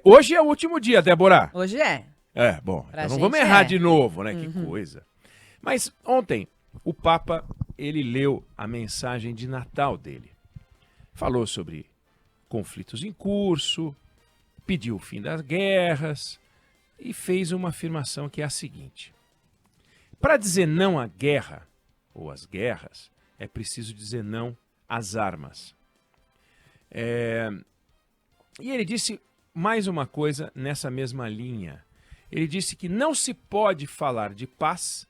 Hoje é o último dia, Débora. Hoje é. Bom, Pra então não gente vamos errar é. de novo, né? Que coisa. Mas ontem, o Papa, ele leu a mensagem de Natal dele. Falou sobre conflitos em curso, pediu o fim das guerras e fez uma afirmação que é a seguinte: para dizer não à guerra ou às guerras, é preciso dizer não às armas. E ele disse mais uma coisa nessa mesma linha. Ele disse que não se pode falar de paz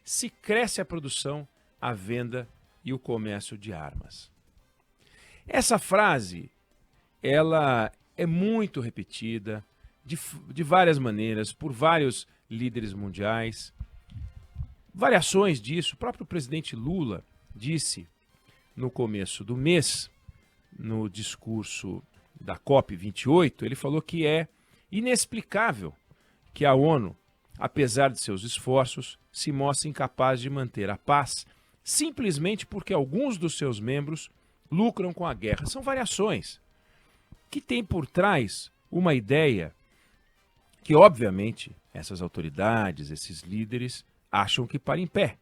se cresce a produção, a venda e o comércio de armas. Essa frase, ela é muito repetida de várias maneiras por vários líderes mundiais. Variações disso, o próprio presidente Lula disse no começo do mês, no discurso da COP28, ele falou que é inexplicável que a ONU, apesar de seus esforços, se mostre incapaz de manter a paz simplesmente porque alguns dos seus membros lucram com a guerra. São variações que têm por trás uma ideia que, obviamente, essas autoridades, esses líderes, acham que para em pé.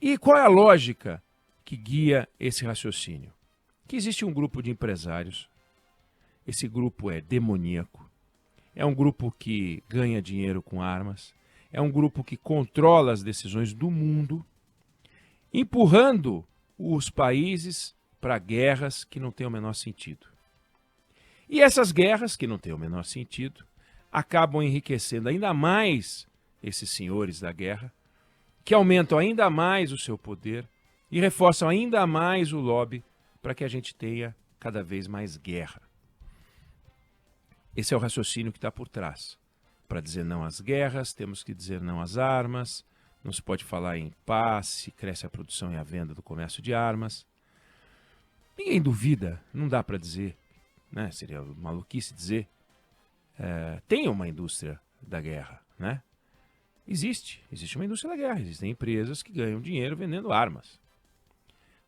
E qual é a lógica que guia esse raciocínio? Que existe um grupo de empresários, esse grupo é demoníaco, é um grupo que ganha dinheiro com armas, é um grupo que controla as decisões do mundo, empurrando os países para guerras que não têm o menor sentido. E essas guerras, que não têm o menor sentido, acabam enriquecendo ainda mais esses senhores da guerra, que aumentam ainda mais o seu poder e reforçam ainda mais o lobby para que a gente tenha cada vez mais guerra. Esse é o raciocínio que está por trás. Para dizer não às guerras, temos que dizer não às armas, não se pode falar em paz se cresce a produção e a venda do comércio de armas. Ninguém duvida, não dá para dizer, né? Seria maluquice dizer, tem uma indústria da guerra, né? Existe uma indústria da guerra, existem empresas que ganham dinheiro vendendo armas.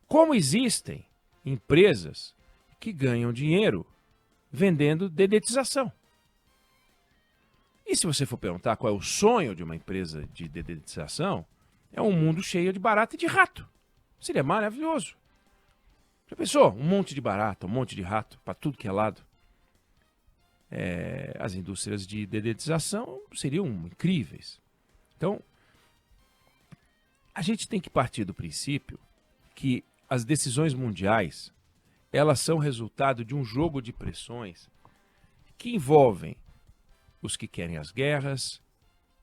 Como existem empresas que ganham dinheiro vendendo dedetização. E se você for perguntar qual é o sonho de uma empresa de dedetização, é um mundo cheio de barata e de rato. Seria maravilhoso. Já pensou? Um monte de barata, um monte de rato, para tudo que é lado. As indústrias de dedetização seriam incríveis. Então, a gente tem que partir do princípio que as decisões mundiais, elas são resultado de um jogo de pressões que envolvem os que querem as guerras,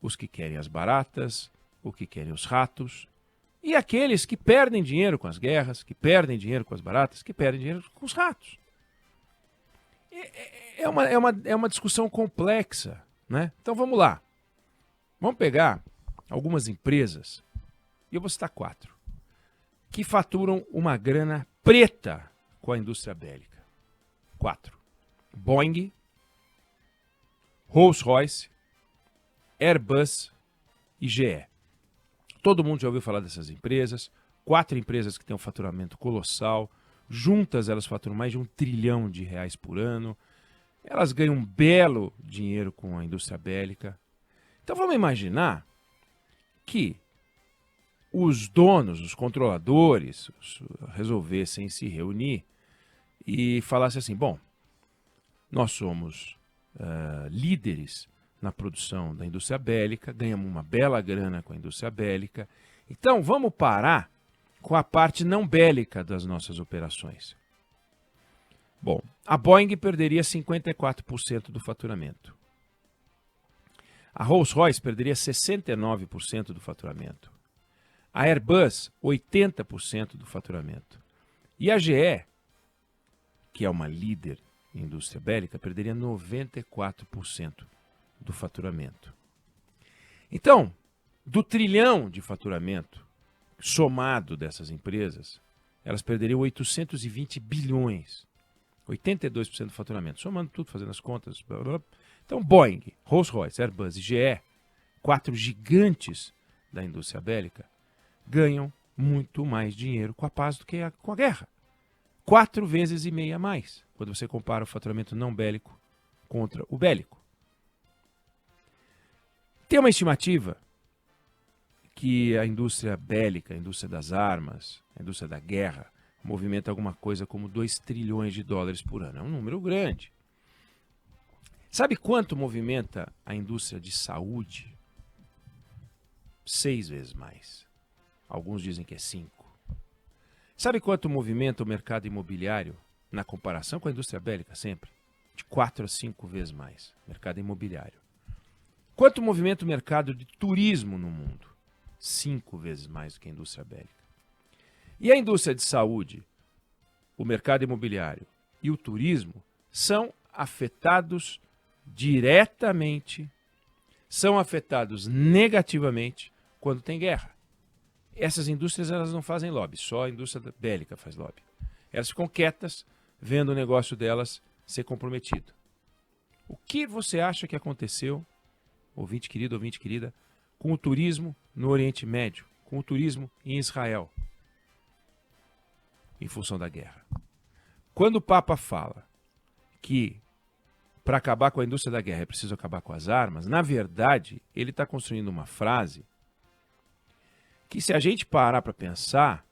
os que querem as baratas, os que querem os ratos, e aqueles que perdem dinheiro com as guerras, que perdem dinheiro com as baratas, que perdem dinheiro com os ratos. É uma discussão complexa, né? Então vamos lá. Vamos pegar algumas empresas, e eu vou citar 4, que faturam uma grana preta com a indústria bélica. 4. Boeing, Rolls-Royce, Airbus e GE. Todo mundo já ouviu falar dessas empresas. 4 empresas que têm um faturamento colossal. Juntas elas faturam mais de R$1 trilhão por ano. Elas ganham um belo dinheiro com a indústria bélica. Então vamos imaginar que os donos, os controladores, resolvessem se reunir e falassem assim: bom, nós somos líderes na produção da indústria bélica, ganhamos uma bela grana com a indústria bélica, então vamos parar com a parte não bélica das nossas operações. Bom, a Boeing perderia 54% do faturamento. A Rolls-Royce perderia 69% do faturamento. A Airbus, 80% do faturamento. E a GE, que é uma líder em indústria bélica, perderia 94% do faturamento. Então, do trilhão de faturamento somado dessas empresas, elas perderiam 820 bilhões. 82% do faturamento. Somando tudo, fazendo as contas. Blá, blá. Então, Boeing, Rolls-Royce, Airbus e GE, 4 gigantes da indústria bélica, ganham muito mais dinheiro com a paz do que com a guerra. 4,5 vezes a mais. quando você compara o faturamento não bélico contra o bélico. Tem uma estimativa que a indústria bélica, a indústria das armas, a indústria da guerra, movimenta alguma coisa como 2 trilhões de dólares por ano. É um número grande. Sabe quanto movimenta a indústria de saúde? 6 vezes mais. Alguns dizem que é 5. Sabe quanto movimenta o mercado imobiliário na comparação com a indústria bélica sempre? De 4 a 5 vezes mais. Mercado imobiliário. Quanto movimenta o mercado de turismo no mundo? 5 vezes mais do que a indústria bélica. E a indústria de saúde, o mercado imobiliário e o turismo são afetados diretamente, são afetados negativamente quando tem guerra. Essas indústrias elas não fazem lobby, só a indústria bélica faz lobby. Elas ficam quietas vendo o negócio delas ser comprometido. O que você acha que aconteceu, ouvinte querido, ouvinte querida, com o turismo no Oriente Médio, com o turismo em Israel, em função da guerra? Quando o Papa fala que para acabar com a indústria da guerra é preciso acabar com as armas, na verdade, ele está construindo uma frase que, se a gente parar para pensar,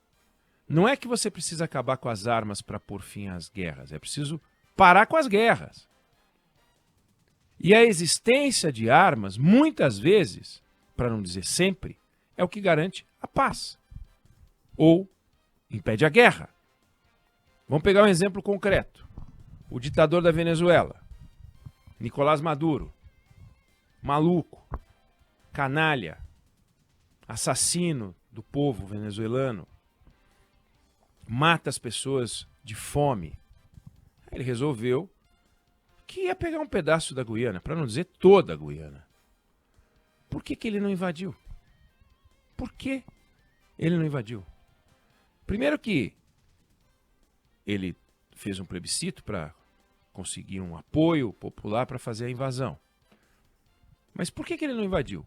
não é que você precisa acabar com as armas para pôr fim às guerras, é preciso parar com as guerras. E a existência de armas, muitas vezes, para não dizer sempre, é o que garante a paz. Ou impede a guerra. Vamos pegar um exemplo concreto. O ditador da Venezuela, Nicolás Maduro, maluco, canalha, assassino do povo venezuelano, mata as pessoas de fome. Ele resolveu que ia pegar um pedaço da Guiana, para não dizer toda a Guiana. Por que ele não invadiu? Por que ele não invadiu? Primeiro que ele fez um plebiscito para conseguir um apoio popular para fazer a invasão. Mas por que ele não invadiu?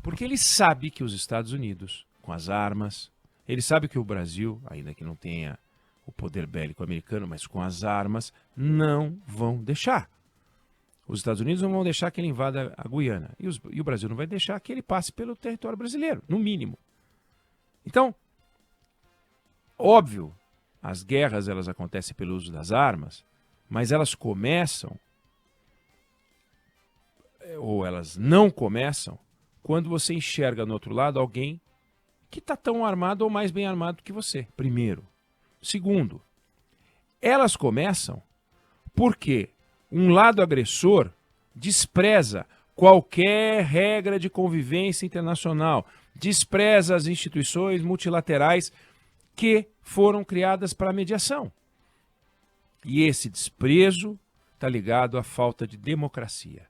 Porque ele sabe que os Estados Unidos, com as armas, ele sabe que o Brasil, ainda que não tenha o poder bélico americano, mas com as armas, não vão deixar. Os Estados Unidos não vão deixar que ele invada a Guiana. E o Brasil não vai deixar que ele passe pelo território brasileiro, no mínimo. Então, óbvio, as guerras elas acontecem pelo uso das armas, mas elas começam, ou elas não começam, quando você enxerga no outro lado alguém que está tão armado ou mais bem armado que você, primeiro. Segundo, elas começam porque um lado agressor despreza qualquer regra de convivência internacional, despreza as instituições multilaterais que foram criadas para a mediação. E esse desprezo está ligado à falta de democracia.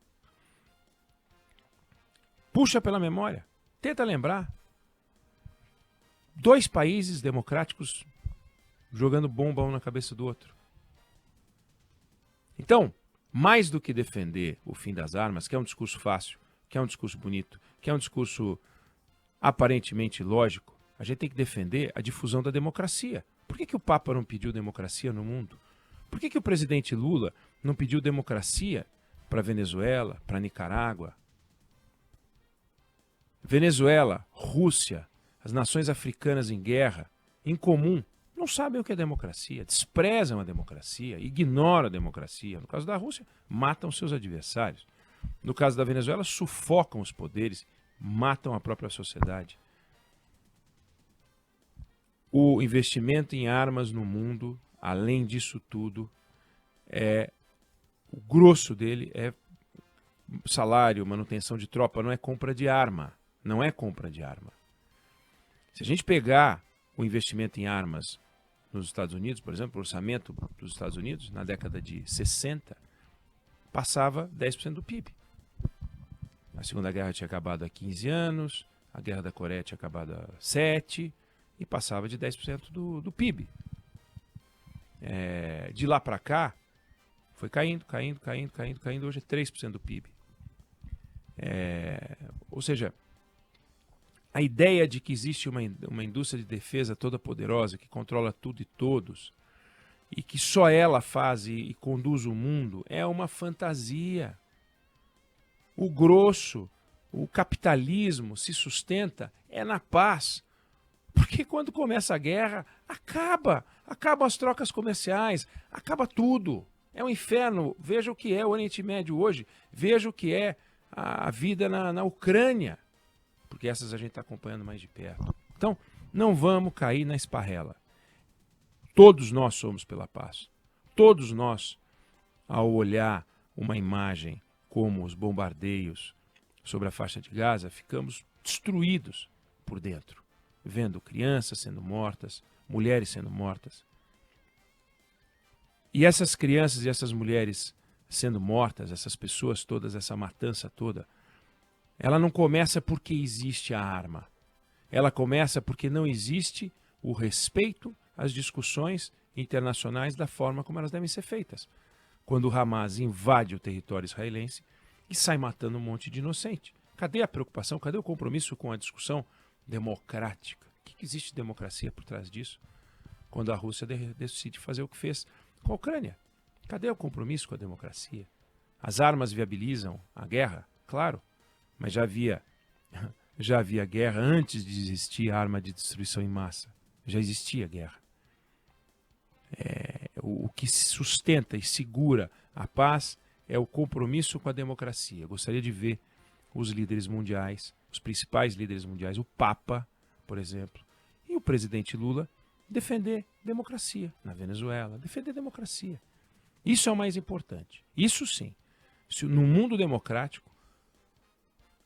Puxa pela memória, tenta lembrar. 2 países democráticos jogando bomba um na cabeça do outro. Então, mais do que defender o fim das armas, que é um discurso fácil, que é um discurso bonito, que é um discurso aparentemente lógico, a gente tem que defender a difusão da democracia. Por que o Papa não pediu democracia no mundo? Por que o presidente Lula não pediu democracia para a Venezuela, para a Nicarágua? Venezuela, Rússia, as nações africanas em guerra, em comum, não sabem o que é democracia, desprezam a democracia, ignoram a democracia. No caso da Rússia, matam seus adversários. No caso da Venezuela, sufocam os poderes, matam a própria sociedade. O investimento em armas no mundo, além disso tudo, o grosso dele é salário, manutenção de tropa, não é compra de arma. Não é compra de arma. Se a gente pegar o investimento em armas nos Estados Unidos, por exemplo, o orçamento dos Estados Unidos, na década de 60, passava 10% do PIB. A Segunda Guerra tinha acabado há 15 anos, a Guerra da Coreia tinha acabado há 7, e passava de 10% do PIB. De lá para cá, foi caindo, hoje é 3% do PIB. Ou seja, a ideia de que existe uma indústria de defesa toda poderosa, que controla tudo e todos, e que só ela faz e conduz o mundo é uma fantasia. O grosso, o capitalismo se sustenta é na paz. Porque quando começa a guerra, acabam as trocas comerciais, acaba tudo. É um inferno. Veja o que é o Oriente Médio hoje, veja o que é a vida na Ucrânia, porque essas a gente está acompanhando mais de perto. Então, não vamos cair na esparrela. Todos nós somos pela paz. Todos nós, ao olhar uma imagem como os bombardeios sobre a faixa de Gaza, ficamos destruídos por dentro, vendo crianças sendo mortas, mulheres sendo mortas. E essas crianças e essas mulheres sendo mortas, essas pessoas todas, essa matança toda, ela não começa porque existe a arma. Ela começa porque não existe o respeito às discussões internacionais da forma como elas devem ser feitas. Quando o Hamas invade o território israelense e sai matando um monte de inocente. Cadê a preocupação? Cadê o compromisso com a discussão democrática? O que existe democracia por trás disso? Quando a Rússia decide fazer o que fez com a Ucrânia. Cadê o compromisso com a democracia? As armas viabilizam a guerra? Claro, mas já havia guerra antes de existir a arma de destruição em massa. Já existia guerra. O que sustenta e segura a paz é o compromisso com a democracia. Eu gostaria de ver os líderes mundiais, os principais líderes mundiais, o Papa, por exemplo, e o presidente Lula, defender democracia na Venezuela, defender democracia. Isso é o mais importante. Isso sim. No mundo democrático,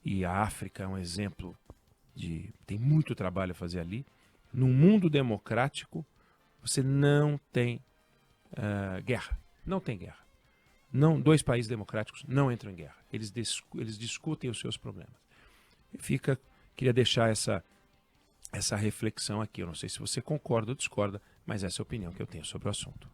e a África é um exemplo tem muito trabalho a fazer ali, no mundo democrático, você não tem guerra. Não tem guerra. Não, dois países democráticos não entram em guerra. Eles discutem os seus problemas. Queria deixar essa reflexão aqui. Eu não sei se você concorda ou discorda, mas essa é a opinião que eu tenho sobre o assunto.